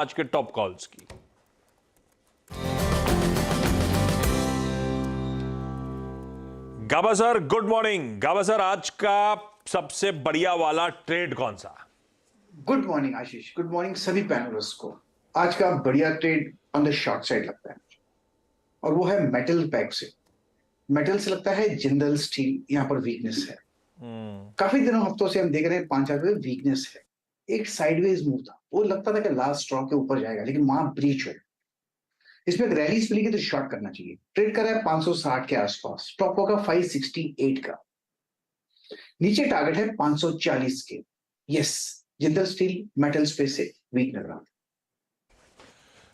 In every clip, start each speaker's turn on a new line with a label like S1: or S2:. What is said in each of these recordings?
S1: आज के top calls की। गाबा सर गुड मॉर्निंग। गाबा सर आज का सबसे बढ़िया वाला ट्रेड कौन सा?
S2: गुड मॉर्निंग आशीष, गुड मॉर्निंग सभी पैनलिस्ट को। आज का बढ़िया trade on the short side लगता है और वो है मेटल पैक से। मेटल से लगता है जिंदल स्टील यहाँ पर वीकनेस है। काफी दिनों हफ्तों से हम देख रहे हैं 5-4 वीकनेस है। एक साइडवेज मूव था, वो लगता था कि लास्ट स्ट्रॉ के ऊपर जाएगा लेकिन वहां ब्रीच हो। इसमें एक रैली मिलेगी तो शॉर्ट करना चाहिए। ट्रेड कर रहा है 560 के आसपास, स्टॉप होगा 568 का, नीचे टारगेट है 540 के। Yes, Jindal steel metal space से वीक लग रहा था।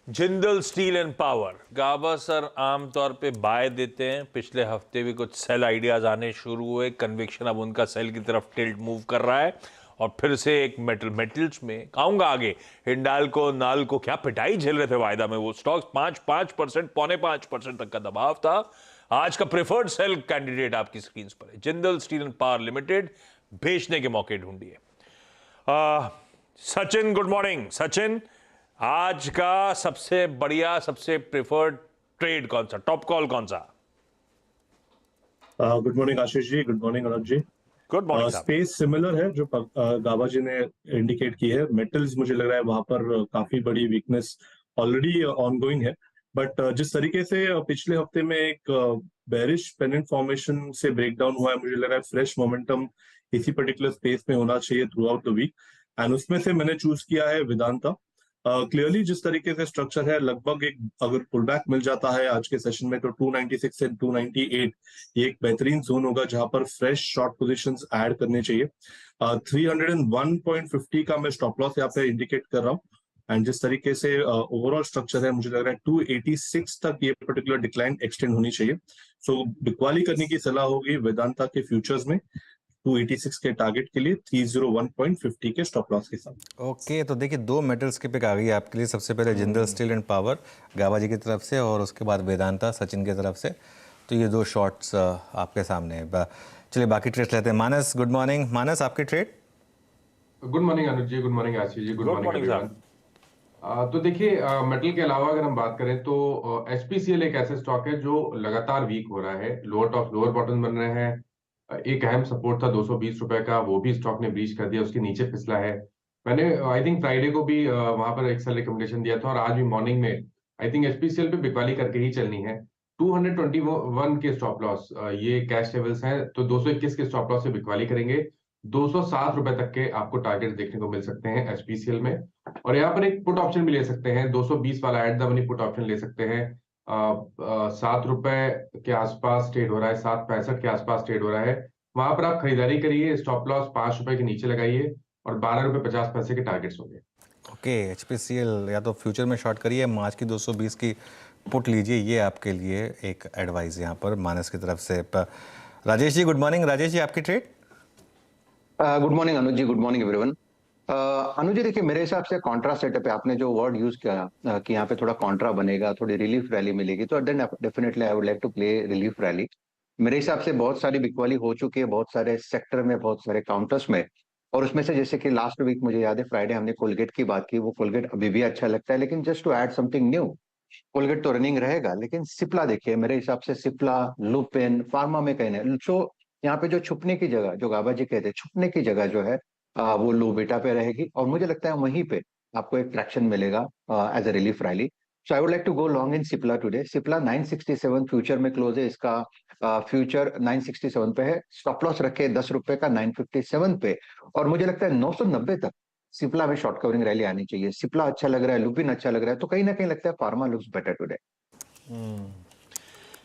S1: Jindal steel and power. Gaba sir आमतौर पे बाय देते हैं, पिछले हफ्ते भी कुछ सेल आइडियाज आने शुरू हुए, कन्विक्शन अब उनका सेल की तरफ टिल्ट मूव कर रहा है और फिर से एक मेटल्स में आऊंगा आगे। हिंडाल्को नाल्को क्या पिटाई झेल रहे थे वायदा में, वो स्टॉक्स 5% 5.25% तक का दबाव था। आज का प्रेफर्ड सेल कैंडिडेट आपकी स्क्रीन पर है, Jindal steel and power limited. बेचने के मौके ढूंढिए। Sachin good morning. सचिन आज का सबसे बढ़िया सबसे प्रेफर्ड ट्रेड कौन सा, टॉप कॉल कौन सा?
S3: Good morning Ashish ji, good morning Anuj ji.
S1: Good morning साहब।
S3: स्पेस सिमिलर है जो गाबा जी ने इंडिकेट की है। मेटल्स मुझे लग रहा है वहां पर काफी बड़ी वीकनेस ऑलरेडी ऑनगोइंग है, बट जिस तरीके से पिछले हफ्ते में एक बेरिश पेनेंट फॉर्मेशन से ब्रेकडाउन हुआ है, मुझे लग रहा है फ्रेश मोमेंटम इसी पर्टिकुलर स्पेस में होना चाहिए throughout the week, and उसमें से मैंने चूज किया है वेदांता। क्लियरली जिस तरीके से स्ट्रक्चर है, लगभग एक अगर पुल बैक मिल जाता है आज के सेशन में तो 296 से 298 ये एक बेहतरीन जोन होगा जहां पर फ्रेश शॉर्ट पोजीशंस ऐड करने चाहिए। 301.50 का मैं स्टॉप लॉस यहाँ पे इंडिकेट कर रहा हूँ, एंड जिस तरीके से ओवरऑल स्ट्रक्चर है, मुझे लग रहा है 286 तक ये पर्टिकुलर डिक्लाइन एक्सटेंड होनी चाहिए। सो बिकवाली करने की सलाह होगी वेदांता के फ्यूचर्स में 286 के टारगेट के लिए 301.50 के स्टॉप लॉस के साथ।
S4: ओके, तो देखिए दो मेटल्स की पिक आ गई आपके लिए। सबसे पहले जिंदल स्टील एंड पावर गाबा जी की तरफ से, और उसके बाद वेदांता सचिन की तरफ से। तो ये दो शॉट्स आपके सामने है। चलिए बाकी ट्रेड्स लेते हैं। मानस गुड मॉर्निंग। मानस आपकी trade?
S5: Good morning Anuj ji, good morning Ashish ji, good morning
S1: साहब।
S5: एवरीवन। तो देखिए मेटल के अलावा अगर हम बात करें तो एचपीसीएल एक ऐसे स्टॉक है जो लगातार वीक हो रहा है, लोअर बॉटम बन रहे हैं। एक अहम सपोर्ट था 220 रुपए का, वो भी स्टॉक ने ब्रीच कर दिया, उसके नीचे फिसला है। मैंने आई थिंक फ्राइडे को भी वहां पर एक सेल रिकमेंडेशन दिया था और आज भी मॉर्निंग में आई थिंक एचपीसीएल पे बिकवाली करके ही चलनी है। 221 के स्टॉप लॉस ये कैश लेवल्स हैं, तो 221 के स्टॉप लॉस से बिकवाली करेंगे। 207 रुपए तक के आपको टारगेट देखने को मिल सकते हैं एचपीसीएल में। और यहाँ पर एक पुट ऑप्शन भी ले सकते हैं, 220 वाला at the money put option ले सकते हैं। 7 रुपए के आसपास ट्रेड हो रहा है, 7.65 के आसपास ट्रेड हो रहा है। वहां पर आप खरीदारी करिए, स्टॉप लॉस 5 रुपए के नीचे लगाइए और 12 रुपए 50 पैसे के टारगेट्स होंगे।
S4: ओके, एचपीसीएल या तो फ्यूचर में शॉर्ट करिए, मार्च की 220 की पुट लीजिए। ये आपके लिए एक एडवाइस यहाँ पर मानस की तरफ से। Rajesh ji good morning. राजेश जी आपकी trade?
S6: Good morning Anuj ji, good morning everyone. अनुज जी देखिए, मेरे हिसाब से कॉन्ट्रा सेटअप है। आपने जो वर्ड यूज किया कि यहाँ पे थोड़ा कॉन्ट्रा बनेगा, थोड़ी रिलीफ रैली मिलेगी, तो then definitely I would like to play relief rally. मेरे हिसाब से बहुत सारी बिकवाली हो चुकी है, बहुत सारे सेक्टर में, बहुत सारे काउंटर्स में, और उसमें से जैसे कि लास्ट वीक मुझे याद है फ्राइडे हमने कोलगेट की बात की, वो कोलगेट अभी भी अच्छा लगता है, लेकिन just to add something new, Colgate तो रनिंग रहेगा, लेकिन सिप्ला देखिए, मेरे हिसाब से सिप्ला, लुपिन, फार्मा में कहीं नहीं। सो यहाँ पे जो छुपने की जगह, जो गाबा जी कहते हैं छुपने की जगह जो है वो लो बेटा पे रहेगी, और मुझे लगता है वहीं पे आपको एक ट्रैक्शन मिलेगा as a relief rally. So I would like to go long in Cipla today. Cipla 967 future में क्लोज है, इसका फ्यूचर 967 पे है। स्टॉप लॉस रखे 10 रुपए का 957 पे, और मुझे लगता है 990 तक सिप्ला में शॉर्ट कवरिंग रैली आनी चाहिए। सिप्ला अच्छा लग रहा है, लुपिन अच्छा लग रहा है, तो कहीं ना कहीं लगता है pharma looks better today.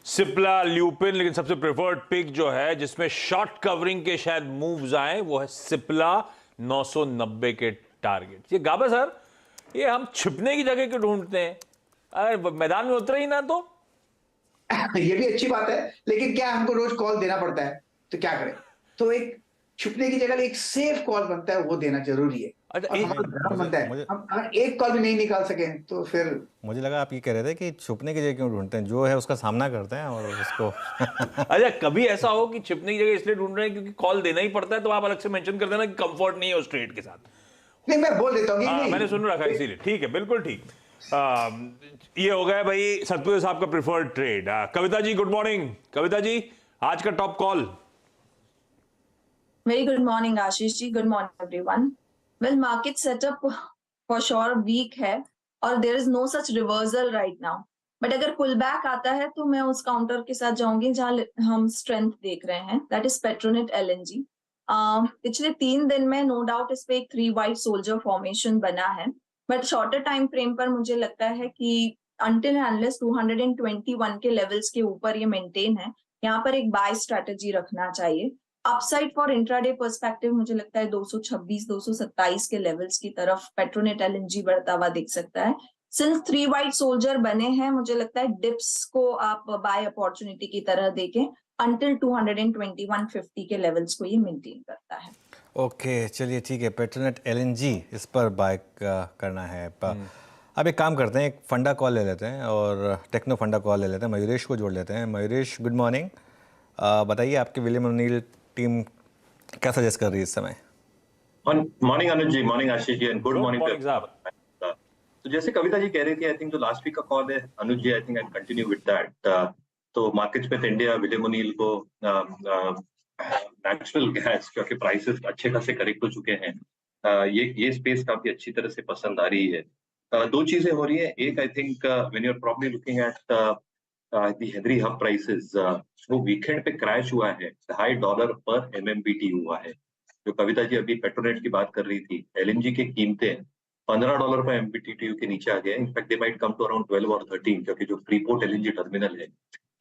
S1: Cipla lupin, लेकिन सबसे प्रेफर्ड पिक जो है जिसमें शॉर्ट कवरिंग के शायद मूव्स आए वो है सिप्ला 990 के टारगेट। ये गाबा सर, ये हम छिपने की जगह क्यों ढूंढते हैं? अगर मैदान में उतरे ही ना तो
S2: ये भी अच्छी बात है, लेकिन क्या हमको रोज कॉल देना पड़ता है तो क्या करें? तो एक छुपने की जगह एक सेफ कॉल बनता है, वो देना जरूरी है।
S1: अच्छा,
S2: और हमारा डर बनता है, हम अगर एक कॉल भी नहीं निकाल सके तो फिर
S4: मुझे लगा आप ये कह रहे थे कि छुपने की जगह क्यों ढूंढते हैं, जो है उसका सामना करते हैं और उसको
S1: अच्छा, कभी ऐसा हो कि छिपने की जगह इसलिए ढूंढ रहे हैं क्योंकि कॉल देना ही पड़ता है, तो आप अलग से मेंशन कर देना कि कंफर्ट नहीं है उस ट्रेड के साथ।
S2: नहीं, मैं बोल देता हूँ कि
S1: हाँ
S2: नहीं।
S1: मैंने सुन रखा है इसीलिए, ठीक है, बिल्कुल ठीक। ये हो गया भाई सतपुर साहब का preferred trade. Kavita ji good morning. Kavita ji आज का top call.
S7: Very good morning, Ashish ji. Good morning, everyone. Well, market setup for sure weak है और there is no such reversal right now. But अगर pull back आता है तो मैं उस काउंटर के साथ जाऊंगी जहां हम स्ट्रेंथ देख रहे हैं, that is Petronet LNG. पिछले 3 दिन में नो डाउट इस पे एक 3 वाइट सोल्जर फॉर्मेशन बना है, बट शॉर्टर टाइम फ्रेम पर मुझे लगता है कि until and unless 221 के लेवल्स के ऊपर ये मेंटेन है, यहाँ पर एक बाय स्ट्रेटेजी रखना चाहिए। अपसाइड फॉर इंट्राडे पर्सपेक्टिव मुझे लगता है 226 227 के लेवल्स की तरफ पेट्रोनेट एलएनजी बढ़ता हुआ दिख सकता है। सिंस 3 वाइट सोल्जर बने हैं, मुझे लगता है डिप्स को आप बाय अपॉर्चुनिटी की तरह देखें अंटिल 221.50 के लेवल्स को ये मेंटेन करता है।
S4: ओके चलिए ठीक है, पेट्रोनेट एलएनजी इस पर बाय करना है। अब एक काम करते हैं, एक फंडा कॉल ले लेते हैं और टेक्नो फंडा कॉल ले लेते हैं। मयूरेश को जोड़ लेते हैं। मयूरेश गुड मॉर्निंग, बताइए आपकी विलियम ओनील टीम क्या सजेस्ट कर रही है इस समय?
S8: Morning Anuj ji, morning Ashish ji, and good morning
S1: साहब।
S8: तो जैसे कविता जी कह रही थी, आई थिंक जो लास्ट वीक का कॉल है Anuj ji, I think I continue with that. तो मार्केट्स में इंडिया विलियम ओनील को नेचुरल गैस क्योंकि प्राइसेस अच्छे खासे करेक्ट हो चुके हैं, ये स्पेस काफी अच्छी तरह से पसंद आ रही है। 2 चीजें हो रही है। एक, I think when you are probably looking at the Henry Hub prices, वो वीकेंड पे क्रैश हुआ है, $2.5 पर MMBTU हुआ है। जो कविता जी अभी पेट्रोनेट की बात कर रही थी, LNG की कीमतें $15 पर MMBTU के नीचे आ गए। In fact they might come to around 12 और 13, क्योंकि जो फ्रीपोर्ट LNG टर्मिनल है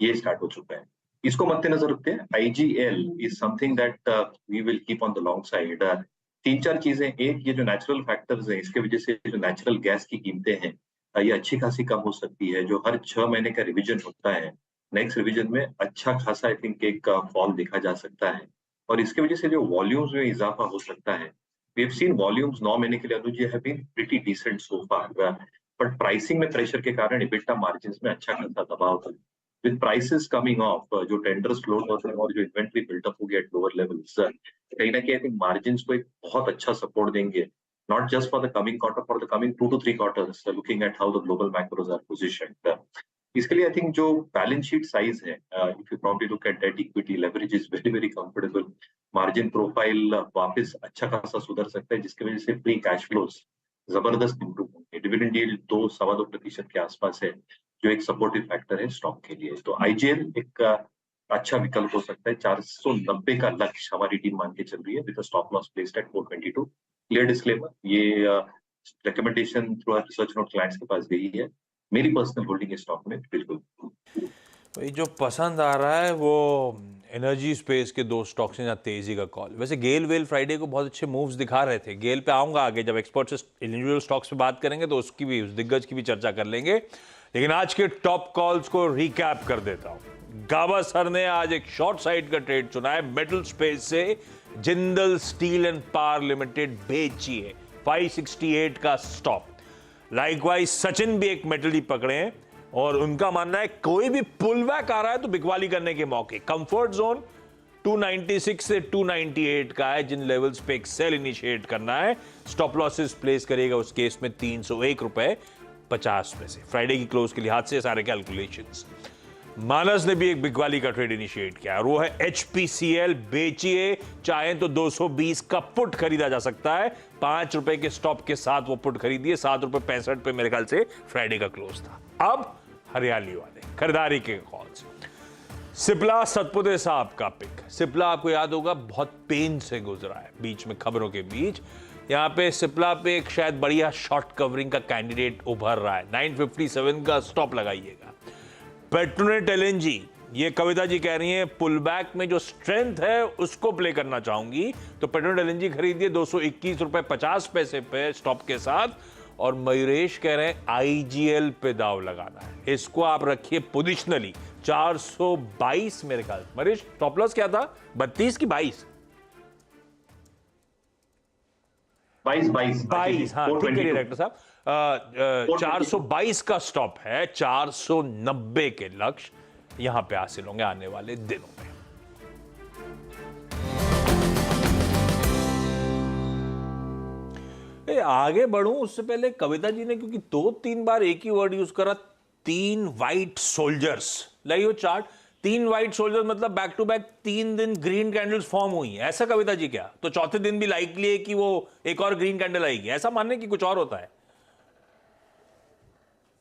S8: ये स्टार्ट हो चुका है। इसको मद्देनजर रखते हैं IGL is something that we will keep on the long side. 3-4 चीजें। एक, ये जो नेचुरल फैक्टर्स हैं, इसके वजह से जो नेचुरल गैस की कीमतें हैं ये अच्छी खासी कम हो सकती है। जो हर 6 महीने का रिवीजन होता है, नेक्स्ट रिवीजन में अच्छा खासा आई थिंक एक फॉल देखा जा सकता है, और इसकी वजह से जो वॉल्यूम्स में इजाफा हो सकता है। वी हैव सीन वॉल्यूम्स 9 महीने के लिए Anuj have been pretty decent so far, but pricing में प्रेशर के कारण इबिटा मार्जिन्स में अच्छा खासा दबाव था। विद प्राइसेस कमिंग ऑफ, जो टेंडर्स क्लोज होते हैं और जो इन्वेंटरी बिल्डअप हो गया एट लोअर लेवल्स, कहीं ना कहीं आई थिंक मार्जिन्स को एक बहुत अच्छा सपोर्ट देंगे, not just for the coming quarter, for the coming 2 to 3 quarters, looking at how the global macros are positioned. इसके लिए आई थिंक जो बैलेंस शीट साइज है, if you probably look at debt equity leverage is very very comfortable. Margin profile वापस अच्छा खासा सुधर सकता है, जिसकी वजह से फ्री कैश फ्लोज जबरदस्त इंप्रूव होंगे। डिविडेंड यील्ड 2-2.25% के आसपास है, जो एक सपोर्टिव फैक्टर है स्टॉक के लिए। तो IGL एक अच्छा विकल्प हो सकता है। 490 का लक्ष्य हमारी टीम मान के चल रही है, with stop loss placed at 422। Clear disclaimer, ये recommendation through our research note clients के पास गई है। मेरी पर्सनल होल्डिंग है स्टॉक में, बिल्कुल।
S1: भाई जो पसंद आ रहा है वो एनर्जी स्पेस के 2 स्टॉक्स हैं जहाँ तेजी का कॉल। वैसे गेल वेल फ्राइडे को बहुत अच्छे मूव्स दिखा रहे थे। गेल पे आऊंगा आगे, जब एक्सपर्ट से इंडिविजुअल स्टॉक्स पे बात करेंगे तो उसकी भी, उस दिग्गज की भी चर्चा कर लेंगे। लेकिन आज के टॉप कॉल्स को रिकैप कर देता हूं। गाबा सर ने आज एक शॉर्ट साइड का ट्रेड चुना है मेटल स्पेस से। Jindal steel and power limited बेचिए, 568 का स्टॉप। लाइकवाइज सचिन भी एक मेटल ही पकड़े हैं और उनका मानना है कोई भी पुल बैक आ रहा है तो बिकवाली करने के मौके। कंफर्ट जोन 296 से 298 का है, जिन लेवल्स पे एक सेल इनिशिएट करना है। स्टॉप लॉसेस प्लेस करिएगा उस केस में 301 रुपए 50 में से, फ्राइडे की क्लोज के लिहाज से सारे कैलकुलेशंस। मानस ने भी एक बिकवाली का ट्रेड इनिशिएट किया और वो है HPCL। बेचिए, चाहे तो 220 का पुट खरीदा जा सकता है। 5 रुपए के स्टॉप के साथ वो पुट खरीदिए। 7.65 पे मेरे ख्याल से फ्राइडे का क्लोज था। अब हरियाली वाले खरीदारी के कॉल्स। सिप्ला सतपुते साहब का पिक। सिप्ला आपको याद होगा बहुत पेन से गुजरा है बीच में, खबरों के बीच। यहां पे सिप्ला पे एक शायद बढ़िया शॉर्ट कवरिंग का कैंडिडेट उभर रहा है। 957 का स्टॉप लगाइएगा। पेट्रोनेट LNG, ये कविता जी कह रही हैं पुल बैक में जो स्ट्रेंथ है उसको प्ले करना चाहूंगी, तो पेट्रोनेट LNG खरीदिए 221 रुपए 50 पैसे पे स्टॉप के साथ। और मयूरेश कह रहे हैं IGL पे दाव लगाना है, इसको आप रखिए पोजिशनली 422 मेरे ख्याल। मयूरेश स्टॉप लॉस क्या था, 32 की 22? 22। हाँ ठीक है डायरेक्टर साहब। 422 का स्टॉप है, 490 के लक्ष्य यहां पे हासिल होंगे आने वाले दिनों में। आगे बढ़ूं उससे पहले कविता जी ने क्योंकि 2-3 बार एक ही वर्ड यूज करा, 3 वाइट सोल्जर्स, लाइए चार्ट, 3 वाइट सोल्जर्स मतलब बैक टू बैक 3 दिन ग्रीन कैंडल्स फॉर्म हुई है, ऐसा कविता जी? क्या तो चौथे दिन भी लाइकली है कि वो एक और ग्रीन कैंडल आएगी, ऐसा मानने की कुछ और होता है?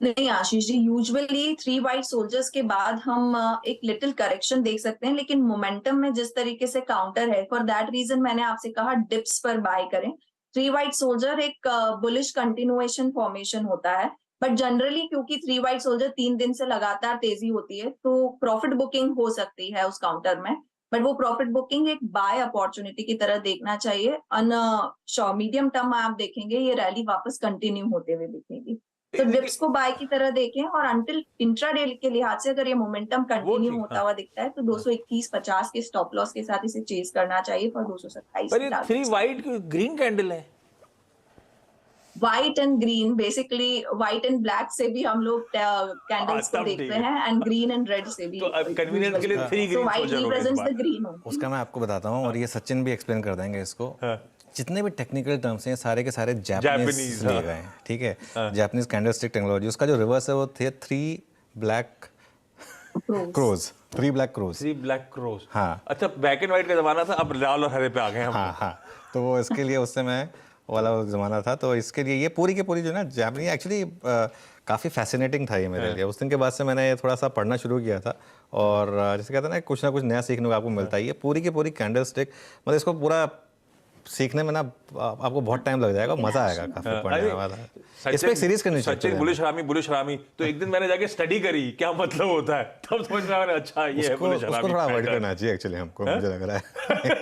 S7: नहीं Ashish ji, usually 3 white soldiers के बाद हम एक लिटिल करेक्शन देख सकते हैं, लेकिन मोमेंटम में जिस तरीके से काउंटर है, फॉर दैट रीजन मैंने आपसे कहा डिप्स पर बाय करें। 3 वाइट सोल्जर एक बुलिश कंटिन्यूएशन फॉर्मेशन होता है, बट जनरली क्योंकि 3 वाइट सोल्जर 3 दिन से लगातार तेजी होती है, तो प्रॉफिट बुकिंग हो सकती है उस काउंटर में, बट वो प्रॉफिट बुकिंग एक बाय अपॉर्चुनिटी की तरह देखना चाहिए। मीडियम टर्म में आप देखेंगे ये रैली वापस कंटिन्यू होते हुए दिखेगी, तो डिप्स को बाय की तरह देखें, और अंटिल इंट्राडे के लिहाज से अगर ये मोमेंटम कंटिन्यू
S1: ठीक,
S7: होता हुआ दिखता है तो 221.50 के स्टॉप लॉस के साथ इसे चेज करना चाहिए फॉर 227
S1: पर ये 3 वाइट ग्रीन कैंडल है।
S7: White and green, basically white and black से भी हम लोग कैंडल्स को
S1: तब
S7: देखते
S1: ठीक है।
S7: हैं, एंड ग्रीन एंड रेड से भी।
S1: तो अब कन्वीनियंस के लिए 3
S7: सो
S1: ग्रीन
S7: व्हाइट
S1: सोल्जर हो गए इस
S7: रिप्रेजेंट्स
S1: बार।
S7: The green.
S4: उसका मैं आपको बताता हूँ और ये सचिन भी एक्सप्लेन कर देंगे इसको। जितने भी टेक्निकल टर्म्स हैं सारे के सारे जापानीज
S1: Japanese,
S4: लिए
S1: हाँ।
S4: गए हैं, ठीक है। जापानीज कैंडलस्टिक टेक्नोलॉजी, उसका जो रिवर्स है वो थे 3 black crows, 3 black crows.
S1: 3 black crows,
S4: हाँ।
S1: अच्छा ब्लैक एंड व्हाइट का जमाना था, अब लाल और हरे पे आ गए हम।
S4: हाँ हाँ, तो वो इसके लिए उस समय वाला ज़माना था, तो इसके लिए ये पूरी की पूरी जो ना जापानी एक्चुअली काफ़ी फैसिनेटिंग था ये मेरे लिए। उस दिन के बाद से मैंने ये थोड़ा सा पढ़ना शुरू किया था, और जैसे कहते हैं ना कुछ नया सीखने को आपको मिलता है। ये पूरी की पूरी कैंडल स्टिक, मतलब इसको पूरा सीखने में ना आपको बहुत टाइम लग जाएगा, मजा आएगा काफी पढ़ने वाला। इस पे एक सीरीज करनी चाहिए।
S1: सचिन बुलिश रामी, तो एक दिन मैंने जाके स्टडी करी क्या मतलब होता है, तब समझ में आया अच्छा ये है बुलिश रामी।
S4: उसको थोड़ा अवॉइड करना चाहिए एक्चुअली हमको, मुझे लग रहा है।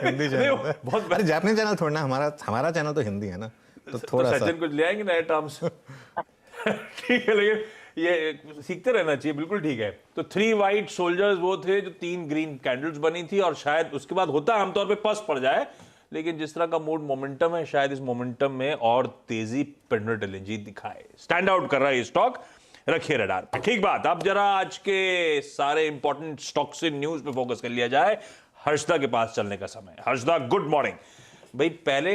S4: हिंदी चैनल बहुत, अरे जापानीज चैनल थोड़ा ना, हमारा चैनल तो हिंदी है ना, तो थोड़ा सा
S1: सचिन कुछ ले आएंगे नए टर्म्स। ठीक है, लेकिन ये सीखते रहना चाहिए, बिल्कुल ठीक है। तो 3 वाइट सोल्जर्स वो थे जो 3 ग्रीन कैंडल्स बनी थी, और शायद उसके बाद होता है आमतौर पे पस पड़ जाए, लेकिन जिस तरह का मूड मोमेंटम है, शायद इस मोमेंटम में और तेजी पेंडुलम जीत दिखाए। स्टैंड आउट कर रहा है ये स्टॉक, रखिए रडार पे। ठीक बात, अब जरा आज के सारे इंपॉर्टेंट स्टॉक से न्यूज पे फोकस कर लिया जाए। हर्षदा के पास चलने का समय। हर्षदा, गुड मॉर्निंग भाई। पहले